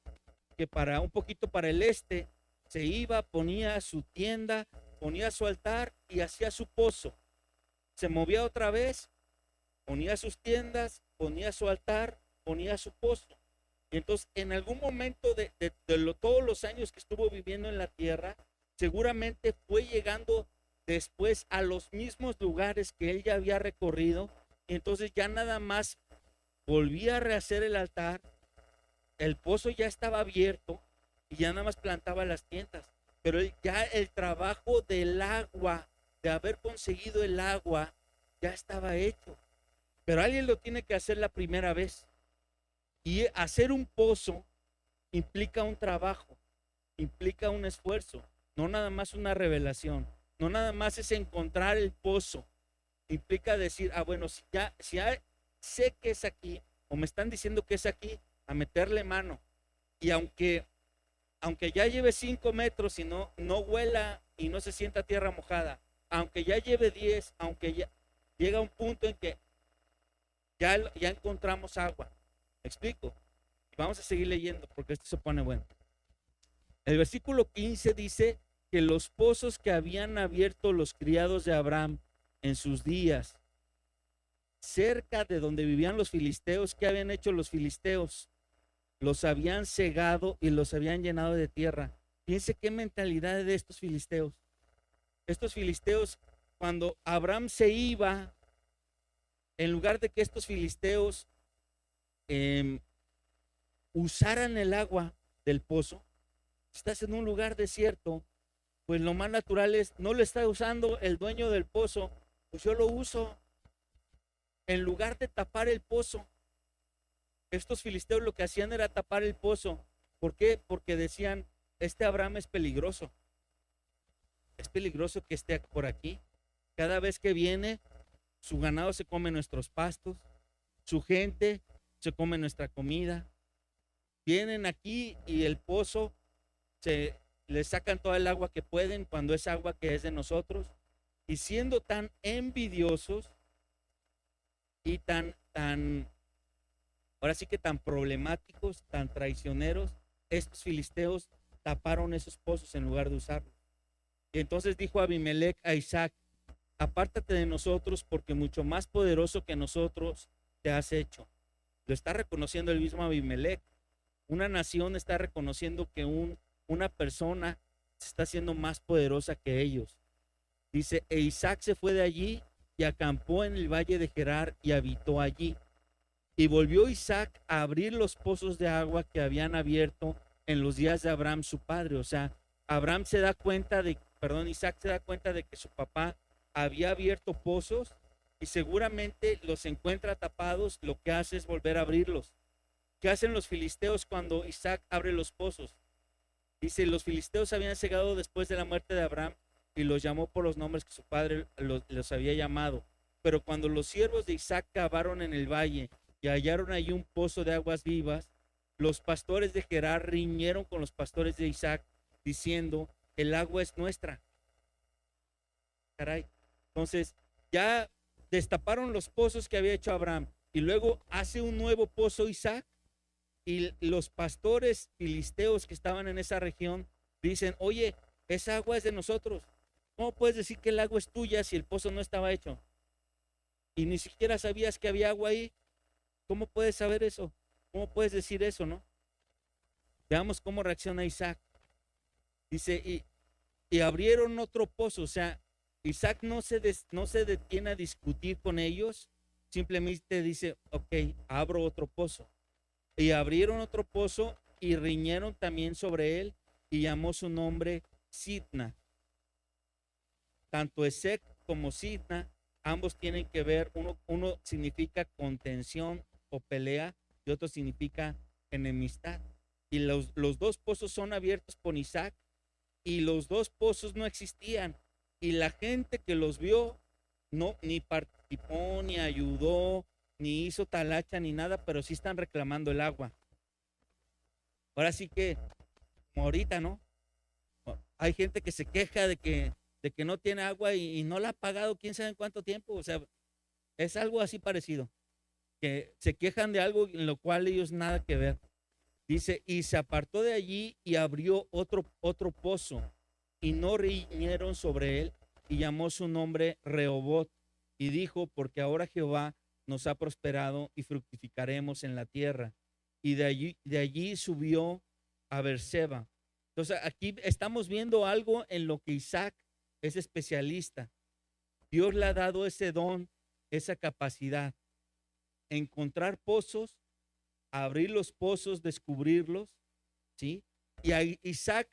que para un poquito para el este, se iba, ponía su tienda, ponía su altar y hacía su pozo. Se movía otra vez, ponía sus tiendas, ponía su altar, ponía su pozo. Y entonces en algún momento de todos los años que estuvo viviendo en la tierra, seguramente fue llegando después a los mismos lugares que él ya había recorrido. Y entonces ya nada más volvía a rehacer el altar, el pozo ya estaba abierto y ya nada más plantaba las tiendas. Pero ya el trabajo del agua, de haber conseguido el agua, ya estaba hecho. Pero alguien lo tiene que hacer la primera vez. Y hacer un pozo implica un trabajo, implica un esfuerzo, no nada más una revelación, no nada más es encontrar el pozo, implica decir, ah, bueno, si ya sé que es aquí, o me están diciendo que es aquí, a meterle mano. Y aunque ya lleve 5 metros y no huela y no se sienta tierra mojada, aunque ya lleve 10, aunque ya llega un punto en que ya encontramos agua. ¿Me explico? Vamos a seguir leyendo porque esto se pone bueno. El versículo 15 dice que los pozos que habían abierto los criados de Abraham en sus días, cerca de donde vivían los filisteos, ¿qué habían hecho los filisteos? Los habían cegado y los habían llenado de tierra. Piense qué mentalidad de estos filisteos. Estos filisteos, cuando Abraham se iba, en lugar de que estos filisteos usaran el agua del pozo, estás en un lugar desierto, pues lo más natural es, no lo está usando el dueño del pozo, pues yo lo uso. En lugar de tapar el pozo, estos filisteos lo que hacían era tapar el pozo. ¿Por qué? Porque decían, este Abraham es peligroso que esté por aquí. Cada vez que viene, su ganado se come nuestros pastos, su gente se come nuestra comida. Vienen aquí y el pozo le sacan toda el agua que pueden cuando es agua que es de nosotros. Y siendo tan envidiosos y ahora sí que tan problemáticos, tan traicioneros, estos filisteos taparon esos pozos en lugar de usarlos. Y entonces dijo Abimelech a Isaac, apártate de nosotros porque mucho más poderoso que nosotros te has hecho. Lo está reconociendo el mismo Abimelech. Una nación está reconociendo que una persona se está haciendo más poderosa que ellos. Dice, e Isaac se fue de allí y acampó en el valle de Gerar y habitó allí. Y volvió Isaac a abrir los pozos de agua que habían abierto en los días de Abraham su padre. O sea, Isaac se da cuenta de que su papá había abierto pozos y seguramente los encuentra tapados. Lo que hace es volver a abrirlos. ¿Qué hacen los filisteos cuando Isaac abre los pozos? Dice, los filisteos habían cegado después de la muerte de Abraham y los llamó por los nombres que su padre los había llamado. Pero cuando los siervos de Isaac cavaron en el valle y hallaron allí un pozo de aguas vivas, los pastores de Gerar riñeron con los pastores de Isaac, diciendo, el agua es nuestra. Caray. Entonces, ya destaparon los pozos que había hecho Abraham y luego hace un nuevo pozo Isaac y los pastores filisteos que estaban en esa región dicen, oye, esa agua es de nosotros. ¿Cómo puedes decir que el agua es tuya si el pozo no estaba hecho? Y ni siquiera sabías que había agua ahí. ¿Cómo puedes saber eso? ¿Cómo puedes decir eso, no? Veamos cómo reacciona Isaac. Dice, y abrieron otro pozo. O sea, Isaac no se detiene a discutir con ellos, simplemente dice, ok, abro otro pozo. Y abrieron otro pozo y riñeron también sobre él y llamó su nombre Sitna. Tanto Esec como Sitna, ambos tienen que ver, uno significa contención o pelea y otro significa enemistad. Y los dos pozos son abiertos por Isaac y los dos pozos no existían. Y la gente que los vio no ni participó, ni ayudó, ni hizo talacha, ni nada, pero sí están reclamando el agua. Ahora sí que, como ahorita, ¿no? Hay gente que se queja de que no tiene agua y no la ha pagado quién sabe en cuánto tiempo. O sea, es algo así parecido, que se quejan de algo en lo cual ellos nada que ver. Dice, y se apartó de allí y abrió otro pozo y no riñeron sobre él y llamó su nombre Rehobot y dijo, porque ahora Jehová nos ha prosperado y fructificaremos en la tierra. Y de allí subió a Beerseba. Entonces aquí estamos viendo algo en lo que Isaac es especialista. Dios le ha dado ese don, esa capacidad, encontrar pozos, abrir los pozos, descubrirlos, ¿sí? Y a Isaac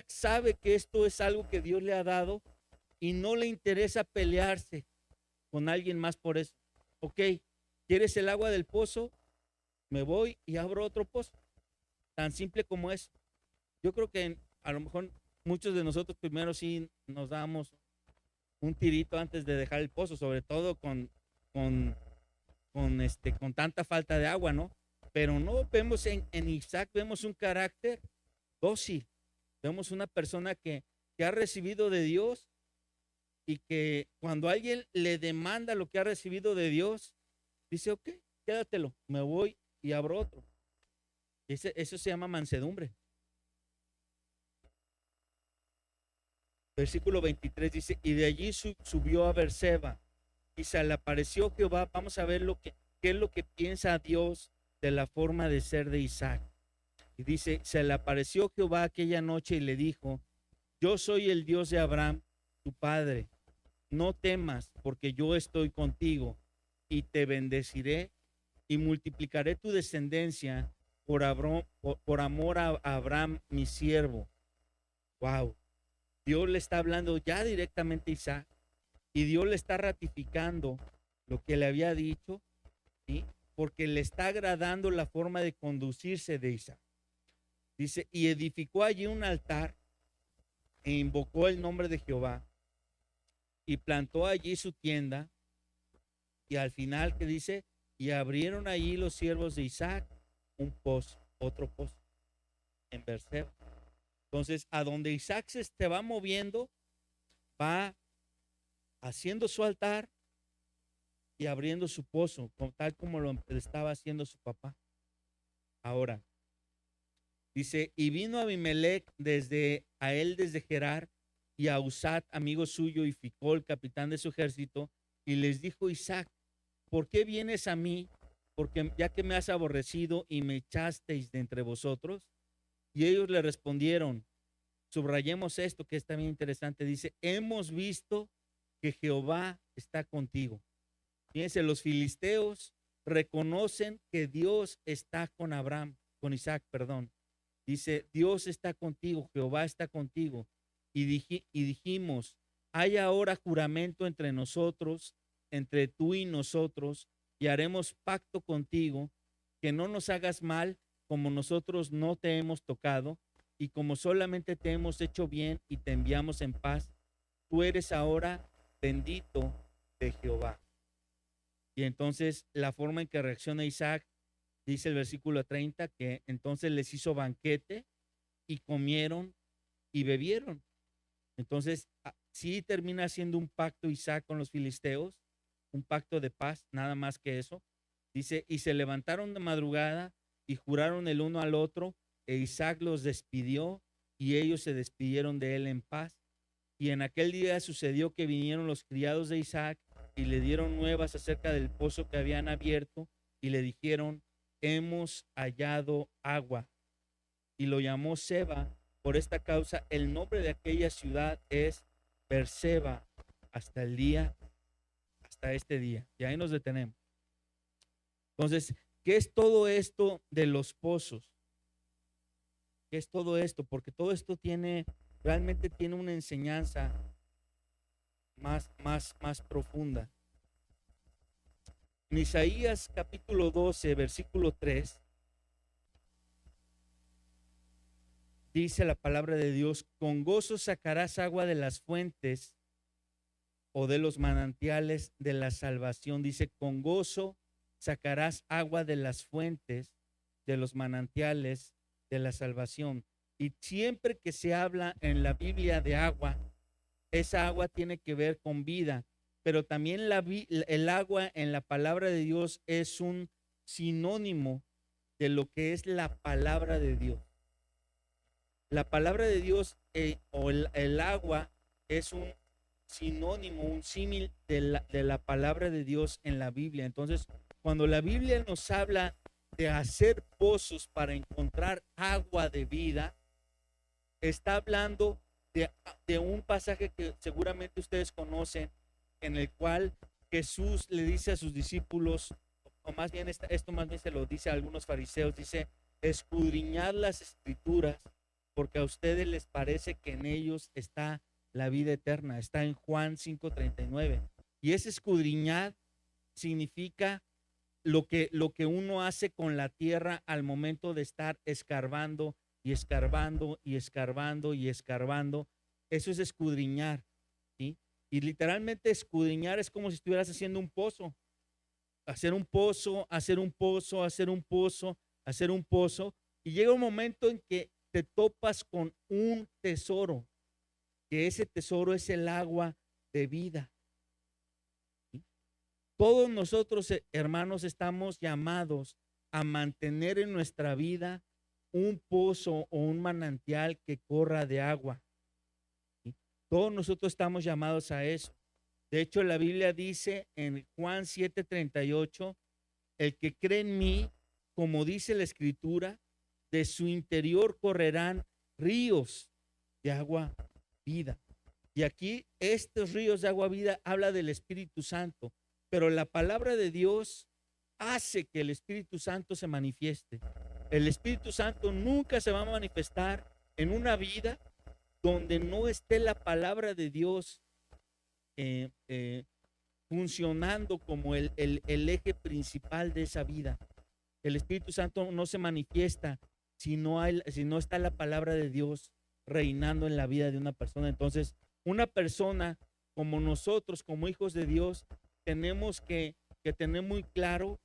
sabe que esto es algo que Dios le ha dado y no le interesa pelearse con alguien más por eso. Ok, ¿quieres el agua del pozo? Me voy y abro otro pozo. tan simple como es. Yo creo que a lo mejor muchos de nosotros primero sí nos damos un tirito antes de dejar el pozo, sobre todo con, con tanta falta de agua, ¿no? Pero no vemos en Isaac, vemos un carácter dócil, vemos una persona que ha recibido de Dios y que cuando alguien le demanda lo que ha recibido de Dios, dice, ok, quédatelo, me voy y abro otro. Eso se llama mansedumbre. Versículo 23 dice, y de allí subió a Berseba y se le apareció Jehová. Vamos a ver qué es lo que piensa Dios de la forma de ser de Isaac. Y dice, se le apareció Jehová aquella noche y le dijo, yo soy el Dios de Abraham, tu padre. No temas, porque yo estoy contigo y te bendeciré y multiplicaré tu descendencia por amor a Abraham, mi siervo. Wow. Dios le está hablando ya directamente a Isaac y Dios le está ratificando lo que le había dicho, ¿sí? Porque le está agradando la forma de conducirse de Isaac. Dice, y edificó allí un altar e invocó el nombre de Jehová y plantó allí su tienda. Y al final, que dice, y abrieron allí los siervos de Isaac un pozo, otro pozo en Berseba. Entonces, a donde Isaac se va moviendo, va haciendo su altar y abriendo su pozo, tal como lo estaba haciendo su papá. Ahora, dice, y vino Abimelech desde Gerar, y a Usat, amigo suyo, y Ficol, capitán de su ejército, y les dijo Isaac, ¿por qué vienes a mí? Porque ya que me has aborrecido y me echasteis de entre vosotros. Y ellos le respondieron, subrayemos esto que está bien interesante, dice, hemos visto que Jehová está contigo. Fíjense, los filisteos reconocen que Dios está con Abraham, con Isaac, perdón. Dice, Dios está contigo, Jehová está contigo. Y dijimos, hay ahora juramento entre nosotros, entre tú y nosotros, y haremos pacto contigo, que no nos hagas mal como nosotros no te hemos tocado, y como solamente te hemos hecho bien y te enviamos en paz, tú eres ahora bendito de Jehová. Y entonces la forma en que reacciona Isaac, dice el versículo 30, que entonces les hizo banquete y comieron y bebieron. Entonces, sí termina haciendo un pacto Isaac con los filisteos, un pacto de paz, nada más que eso. Dice, y se levantaron de madrugada y juraron el uno al otro, e Isaac los despidió y ellos se despidieron de él en paz. Y en aquel día sucedió que vinieron los criados de Isaac y le dieron nuevas acerca del pozo que habían abierto y le dijeron, hemos hallado agua. Y lo llamó Seba. Por esta causa el nombre de aquella ciudad es Berseba hasta este día. Y ahí nos detenemos. Entonces, ¿qué es todo esto de los pozos? ¿Qué es todo esto? Porque todo esto realmente tiene una enseñanza más profunda. En Isaías capítulo 12, versículo 3, dice la palabra de Dios, con gozo sacarás agua de las fuentes o de los manantiales de la salvación. Dice, con gozo sacarás agua de las fuentes de los manantiales de la salvación. Y siempre que se habla en la Biblia de agua, esa agua tiene que ver con vida, pero también el agua en la palabra de Dios es un sinónimo de lo que es la palabra de Dios. La palabra de Dios o el agua es un sinónimo, un símil de la palabra de Dios en la Biblia. Entonces, cuando la Biblia nos habla de hacer pozos para encontrar agua de vida, está hablando de un pasaje que seguramente ustedes conocen, en el cual Jesús le dice a sus discípulos, o más bien esto más bien se lo dice a algunos fariseos, dice, escudriñad las escrituras, porque a ustedes les parece que en ellos está la vida eterna. Está en Juan 5:39. Y ese escudriñar significa lo que uno hace con la tierra al momento de estar escarbando y escarbando y escarbando y escarbando. Eso es escudriñar, ¿sí? Y literalmente escudriñar es como si estuvieras haciendo un pozo, hacer un pozo, hacer un pozo, hacer un pozo, hacer un pozo, y llega un momento en que te topas con un tesoro, que ese tesoro es el agua de vida. ¿Sí? Todos nosotros, hermanos, estamos llamados a mantener en nuestra vida un pozo o un manantial que corra de agua. ¿Sí? Todos nosotros estamos llamados a eso. De hecho, la Biblia dice en Juan 7:38, el que cree en mí, como dice la Escritura, de su interior correrán ríos de agua vida. Y aquí estos ríos de agua vida habla del Espíritu Santo, pero la palabra de Dios hace que el Espíritu Santo se manifieste. El Espíritu Santo nunca se va a manifestar en una vida donde no esté la palabra de Dios eh, eh, funcionando como el eje principal de esa vida. El Espíritu Santo no se manifiesta si no está la palabra de Dios reinando en la vida de una persona. Entonces, una persona como nosotros, como hijos de Dios, tenemos que tener muy claro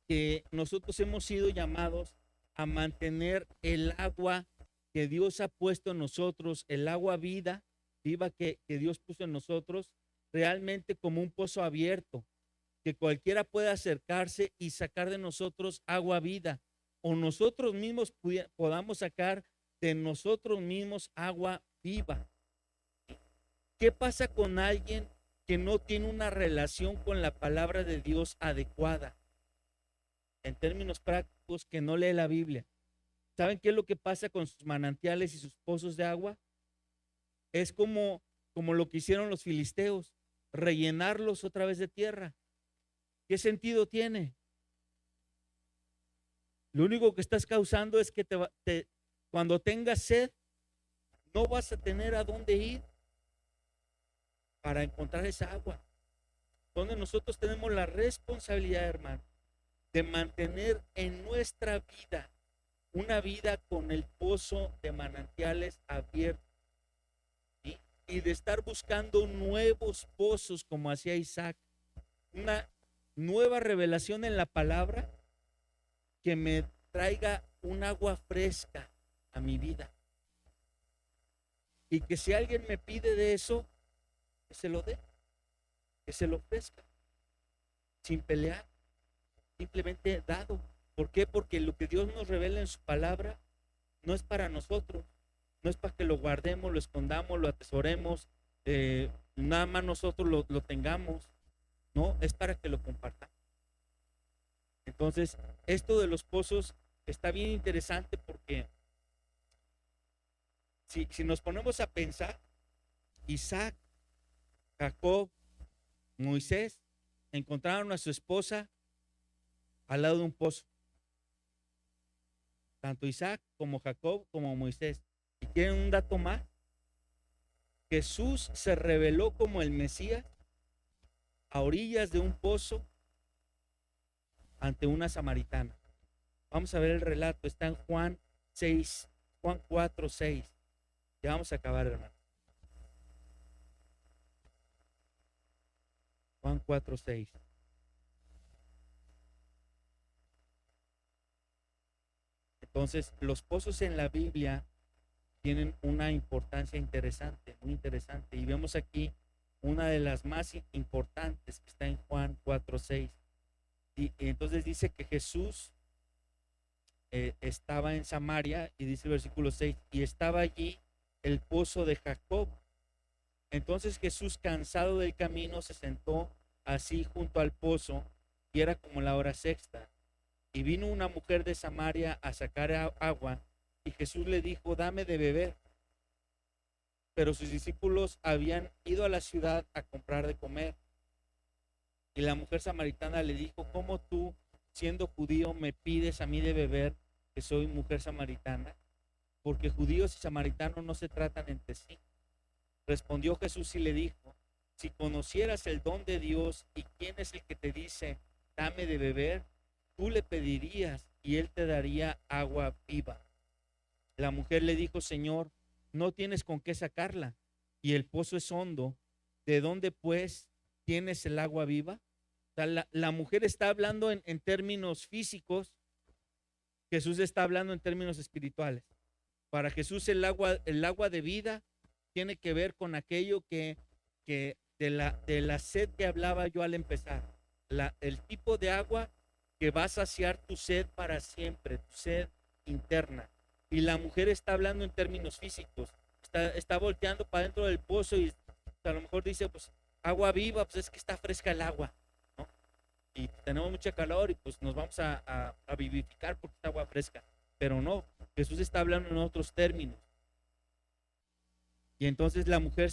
que nosotros hemos sido llamados a mantener el agua que Dios ha puesto en nosotros, el agua viva que Dios puso en nosotros, realmente como un pozo abierto, que cualquiera pueda acercarse y sacar de nosotros agua vida, o nosotros mismos podamos sacar de nosotros mismos agua viva. ¿Qué pasa con alguien que no tiene una relación con la palabra de Dios adecuada? En términos prácticos, que no lee la Biblia. ¿Saben qué es lo que pasa con sus manantiales y sus pozos de agua? Es como lo que hicieron los filisteos, rellenarlos otra vez de tierra. ¿Qué sentido tiene? Lo único que estás causando es que cuando tengas sed, no vas a tener a dónde ir para encontrar esa agua. Donde nosotros tenemos la responsabilidad, hermano, de mantener en nuestra vida una vida con el pozo de manantiales abierto, ¿sí? Y de estar buscando nuevos pozos como hacía Isaac, una nueva revelación en la palabra que me traiga un agua fresca a mi vida, y que si alguien me pide de eso, que se lo dé, que se lo ofrezca, sin pelear, simplemente dado. ¿Por qué? Porque lo que Dios nos revela en su palabra no es para nosotros, no es para que lo guardemos, lo escondamos, lo atesoremos, nada más nosotros lo tengamos, no, es para que lo compartamos. Entonces, esto de los pozos está bien interesante porque si nos ponemos a pensar, Isaac, Jacob, Moisés encontraron a su esposa al lado de un pozo. Tanto Isaac como Jacob como Moisés. ¿Y quieren un dato más? Jesús se reveló como el Mesías a orillas de un pozo ante una samaritana. Vamos a ver el relato, está en Juan 6, Juan 4, 6. Ya vamos a acabar, hermano. Juan 4, 6. Entonces, los pozos en la Biblia tienen una importancia interesante, muy interesante. Y vemos aquí una de las más importantes que está en Juan 4, 6. Y entonces dice que Jesús estaba en Samaria, y dice el versículo 6, y estaba allí el pozo de Jacob. Entonces Jesús, cansado del camino, se sentó así junto al pozo, y era como la hora sexta. Y vino una mujer de Samaria a sacar agua, y Jesús le dijo, dame de beber. Pero sus discípulos habían ido a la ciudad a comprar de comer. Y la mujer samaritana le dijo, ¿cómo tú, siendo judío, me pides a mí de beber, que soy mujer samaritana? Porque judíos y samaritanos no se tratan entre sí. Respondió Jesús y le dijo, si conocieras el don de Dios y quién es el que te dice, dame de beber, tú le pedirías y él te daría agua viva. La mujer le dijo, Señor, no tienes con qué sacarla y el pozo es hondo. ¿De dónde pues tienes el agua viva? O sea, la mujer está hablando en términos físicos, Jesús está hablando en términos espirituales. Para Jesús el agua de vida tiene que ver con aquello que de la sed que hablaba yo al empezar. El tipo de agua que va a saciar tu sed para siempre, tu sed interna. Y la mujer está hablando en términos físicos. Está volteando para dentro del pozo y a lo mejor dice, pues agua viva, pues es que está fresca el agua, ¿no? Y tenemos mucha calor y pues nos vamos a vivificar porque está agua fresca. Pero no, Jesús está hablando en otros términos. Y entonces la mujer,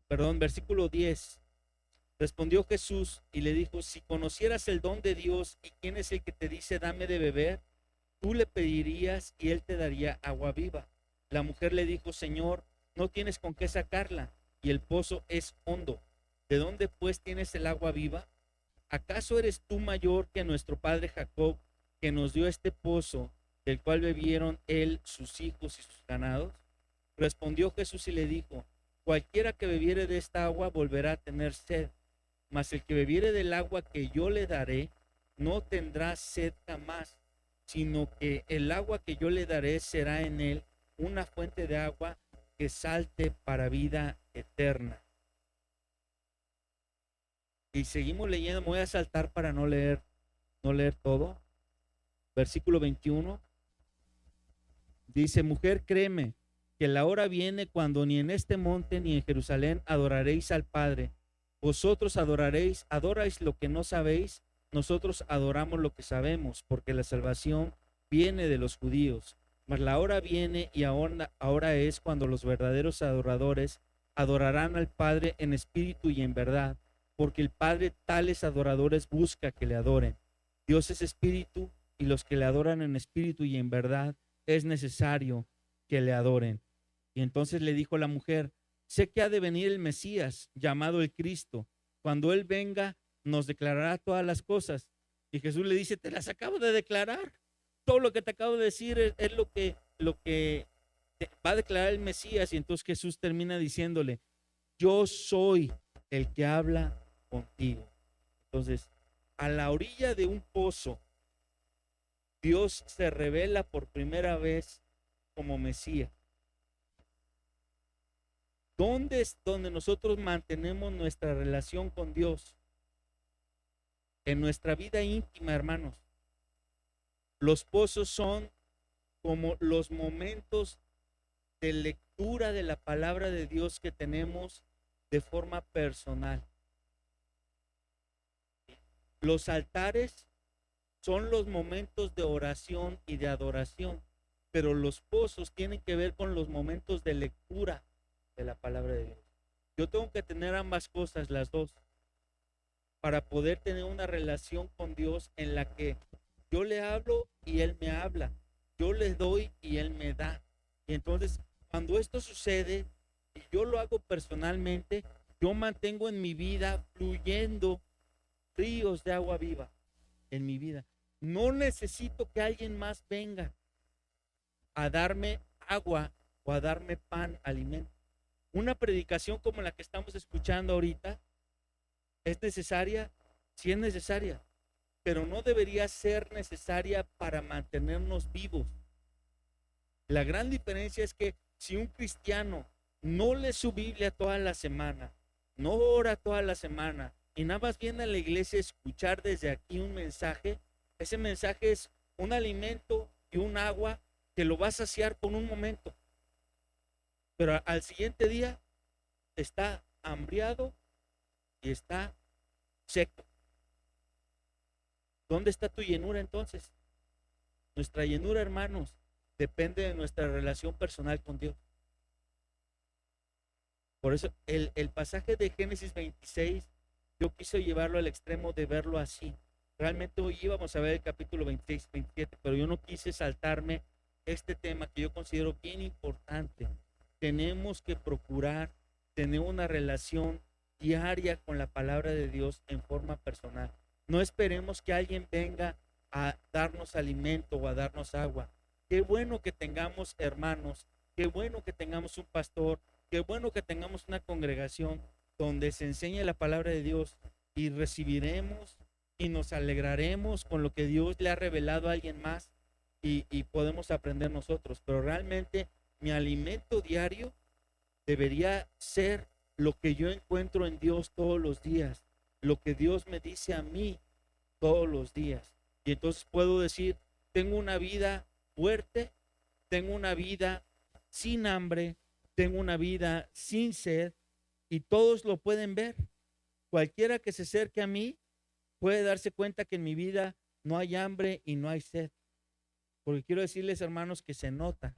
versículo 10, respondió Jesús y le dijo, si conocieras el don de Dios y quién es el que te dice, dame de beber, tú le pedirías y él te daría agua viva. La mujer le dijo, Señor, no tienes con qué sacarla y el pozo es hondo. ¿De dónde pues tienes el agua viva? ¿Acaso eres tú mayor que nuestro padre Jacob, que nos dio este pozo, del cual bebieron él, sus hijos y sus ganados? Respondió Jesús y le dijo, cualquiera que bebiere de esta agua volverá a tener sed, mas el que bebiere del agua que yo le daré no tendrá sed jamás, sino que el agua que yo le daré será en él una fuente de agua que salte para vida eterna. Y seguimos leyendo, me voy a saltar para no leer todo. Versículo 21 dice, mujer, créeme que la hora viene cuando ni en este monte ni en Jerusalén adoraréis al Padre. Vosotros adoráis lo que no sabéis, nosotros adoramos lo que sabemos, porque la salvación viene de los judíos. Mas la hora viene y ahora es cuando los verdaderos adoradores adorarán al Padre en espíritu y en verdad, porque el Padre tales adoradores busca que le adoren. Dios es espíritu y los que le adoran en espíritu y en verdad es necesario que le adoren. Y entonces le dijo la mujer, sé que ha de venir el Mesías, llamado el Cristo. Cuando Él venga, nos declarará todas las cosas. Y Jesús le dice, te las acabo de declarar. Todo lo que te acabo de decir es lo que va a declarar el Mesías. Y entonces Jesús termina diciéndole, yo soy el que habla contigo. Entonces, a la orilla de un pozo, Dios se revela por primera vez como Mesías. ¿Dónde es donde nosotros mantenemos nuestra relación con Dios? En nuestra vida íntima, hermanos. Los pozos son como los momentos de lectura de la palabra de Dios que tenemos de forma personal. Los altares son los momentos de oración y de adoración, pero los pozos tienen que ver con los momentos de lectura de la palabra de Dios. Yo tengo que tener ambas cosas, las dos, para poder tener una relación con Dios en la que yo le hablo y Él me habla, yo le doy y Él me da. Y entonces, cuando esto sucede, y yo lo hago personalmente, yo mantengo en mi vida fluyendo ríos de agua viva en mi vida. No necesito que alguien más venga a darme agua o a darme pan, alimento. Una predicación como la que estamos escuchando ahorita es necesaria, sí es necesaria, pero no debería ser necesaria para mantenernos vivos. La gran diferencia es que si un cristiano no lee su Biblia toda la semana, no ora toda la semana y nada más viene a la iglesia a escuchar desde aquí un mensaje, ese mensaje es un alimento y un agua que lo va a saciar por un momento, pero al siguiente día está hambriado y está seco. ¿Dónde está tu llenura entonces? Nuestra llenura, hermanos, depende de nuestra relación personal con Dios. Por eso el pasaje de Génesis 26, yo quise llevarlo al extremo de verlo así. Realmente hoy íbamos a ver el capítulo 26, 27, pero yo no quise saltarme este tema que yo considero bien importante. Tenemos que procurar tener una relación diaria con la palabra de Dios en forma personal. No esperemos que alguien venga a darnos alimento o a darnos agua. Qué bueno que tengamos hermanos, qué bueno que tengamos un pastor, qué bueno que tengamos una congregación donde se enseñe la palabra de Dios y recibiremos y nos alegraremos con lo que Dios le ha revelado a alguien más y podemos aprender nosotros. Pero realmente mi alimento diario debería ser lo que yo encuentro en Dios todos los días, lo que Dios me dice a mí todos los días. Y entonces puedo decir, tengo una vida fuerte, tengo una vida sin hambre, tengo una vida sin sed, y todos lo pueden ver. Cualquiera que se acerque a mí puede darse cuenta que en mi vida no hay hambre y no hay sed. Porque quiero decirles, hermanos, que se nota.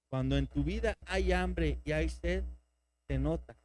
Cuando en tu vida hay hambre y hay sed, se nota.